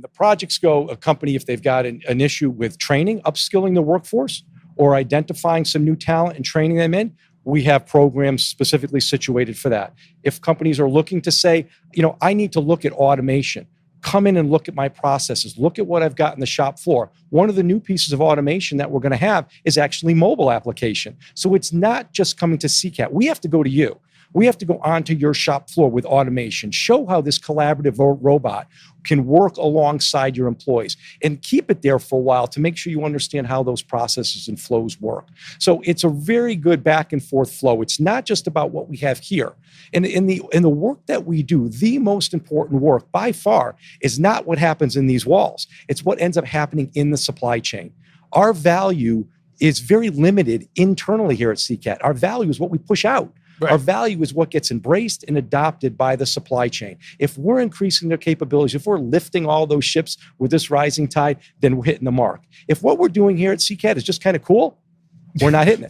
The projects go, a company, if they've got an issue with training, upskilling the workforce, or identifying some new talent and training them in, we have programs specifically situated for that. If companies are looking to say, I need to look at automation, come in and look at my processes, look at what I've got in the shop floor. One of the new pieces of automation that we're going to have is actually mobile application. So it's not just coming to CCAT. We have to go to you. We have to go onto your shop floor with automation, show how this collaborative robot can work alongside your employees, and keep it there for a while to make sure you understand how those processes and flows work. So it's a very good back and forth flow. It's not just about what we have here. In the work that we do, the most important work by far is not what happens in these walls. It's what ends up happening in the supply chain. Our value is very limited internally here at CCAT. Our value is what we push out. Right. Our value is what gets embraced and adopted by the supply chain. If we're increasing their capabilities, if we're lifting all those ships with this rising tide, then we're hitting the mark. If what we're doing here at CCAT is just kind of cool, we're not hitting it.